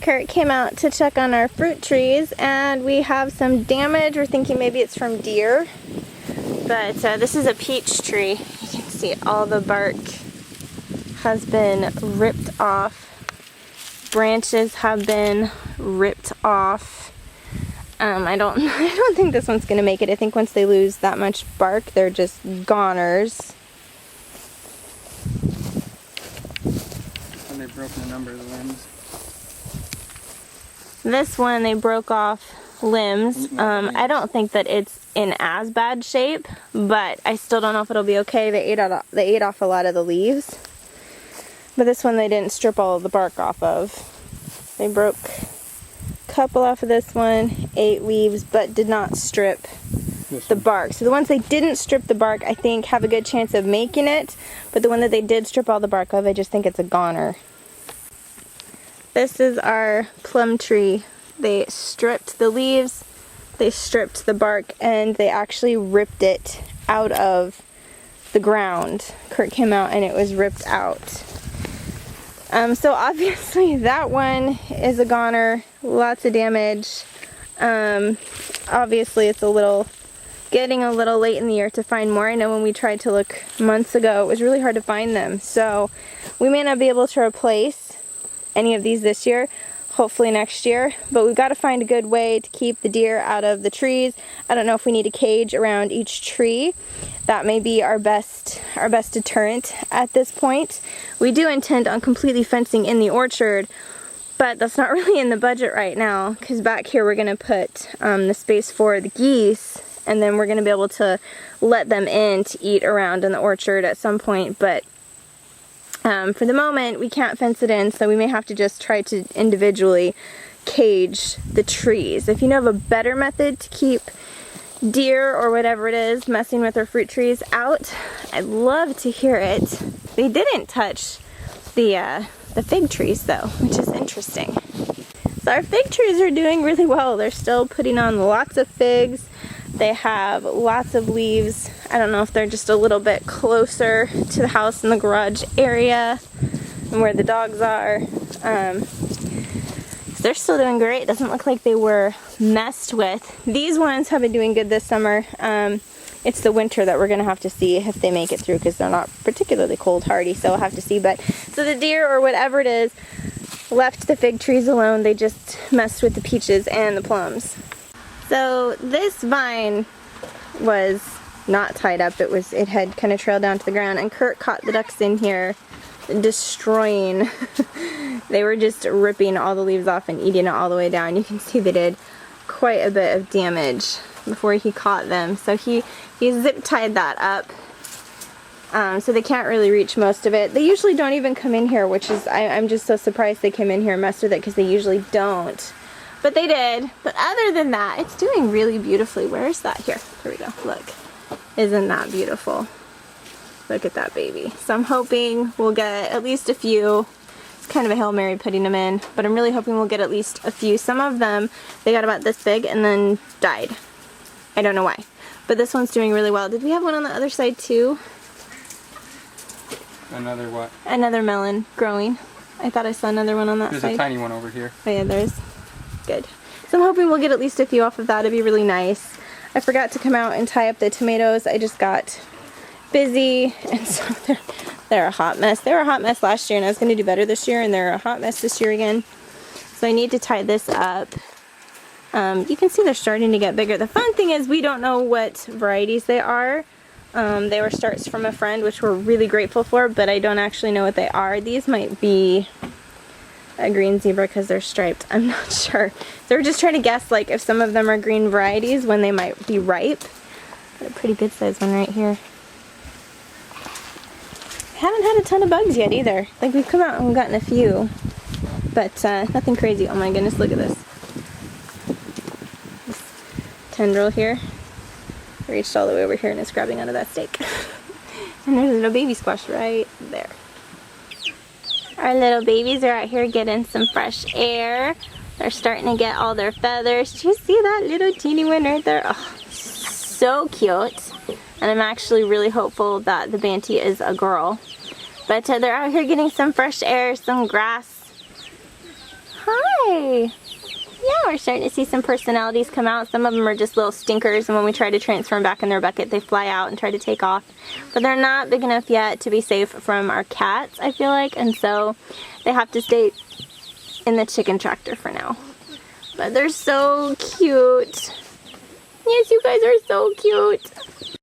Kurt came out to check on our fruit trees and we have some damage. We're thinking maybe it's from deer. But this is a peach tree. You can see all the bark has been ripped off. Branches have been ripped off. I don't think this one's gonna make it. I think once they lose that much bark, they're just goners. And they've broken a number of the limbs. This one, they broke off limbs. I don't think that it's in as bad shape, but I still don't know if it'll be okay. They ate off a lot of the leaves. But this one they didn't strip all of the bark off of. They broke a couple off of this one, 8 leaves, but did not strip the bark. So the ones they didn't strip the bark, I think, have a good chance of making it. But the one that they did strip all the bark of, I just think it's a goner. This is our plum tree. They stripped the leaves, they stripped the bark, and they actually ripped it out of the ground. Kurt came out and it was ripped out. So obviously that one is a goner, lots of damage. Obviously it's getting a little late in the year to find more. I know when we tried to look months ago, it was really hard to find them. So we may not be able to replace any of these this year, hopefully next year, but we've got to find a good way to keep the deer out of the trees. I don't know if we need a cage around each tree. That may be our best deterrent at this point. We do intend on completely fencing in the orchard, but that's not really in the budget right now, because back here we're going to put the space for the geese, and then we're going to be able to let them in to eat around in the orchard at some point. But for the moment, we can't fence it in, so we may have to just try to individually cage the trees. If you know of a better method to keep deer or whatever it is messing with our fruit trees out, I'd love to hear it. They didn't touch the fig trees though, which is interesting. So our fig trees are doing really well. They're still putting on lots of figs. They have lots of leaves. I don't know if they're just a little bit closer to the house in the garage area and where the dogs are. They're still doing great. Doesn't look like they were messed with. These ones have been doing good this summer. It's the winter that we're gonna have to see if they make it through, because they're not particularly cold hardy, so we'll have to see. But so the deer or whatever it is left the fig trees alone. They just messed with the peaches and the plums. So this vine was not tied up. It had kind of trailed down to the ground, and Kurt caught the ducks in here, destroying. They were just ripping all the leaves off and eating it all the way down. You can see they did quite a bit of damage before he caught them. So he zip tied that up, so they can't really reach most of it. They usually don't even come in here, which is, I'm just so surprised they came in here and messed with it, because they usually don't. But they did. But other than that, it's doing really beautifully. Where is that? Here we go. Look. Isn't that beautiful? Look at that baby. So I'm hoping we'll get at least a few. It's kind of a Hail Mary putting them in, but I'm really hoping we'll get at least a few. Some of them, they got about this big and then died. I don't know why. But this one's doing really well. Did we have one on the other side too? Another what? Another melon growing. I thought I saw another one on that side. There's a tiny one over here. Oh yeah, there is. Good. So I'm hoping we'll get at least a few off of that. It'd be really nice. I forgot to come out and tie up the tomatoes. I just got busy, and so they're a hot mess. They were a hot mess last year, and I was going to do better this year, and they're a hot mess this year again. So I need to tie this up. You can see they're starting to get bigger. The fun thing is we don't know what varieties they are. They were starts from a friend, which we're really grateful for, but I don't actually know what they are. These might be a green zebra because they're striped. I'm not sure. So we're just trying to guess, like, if some of them are green varieties, when they might be ripe. Got a pretty good sized one right here. Haven't had a ton of bugs yet either. Like, we've come out and gotten a few, but nothing crazy. Oh my goodness, look at this. This tendril here reached all the way over here and is grabbing onto that stake. And there's a little baby squash right there. Our little babies are out here getting some fresh air. They're starting to get all their feathers. Did you see that little teeny one right there? Oh, so cute. And I'm actually really hopeful that the Banty is a girl. But they're out here getting some fresh air, some grass. Hi! we're starting to see some personalities come out. Some of them are just little stinkers, and when we try to transfer them back in their bucket, they fly out and try to take off. But they're not big enough yet to be safe from our cats, I feel like, and so they have to stay in the chicken tractor for now. But they're so cute. Yes, you guys are so cute.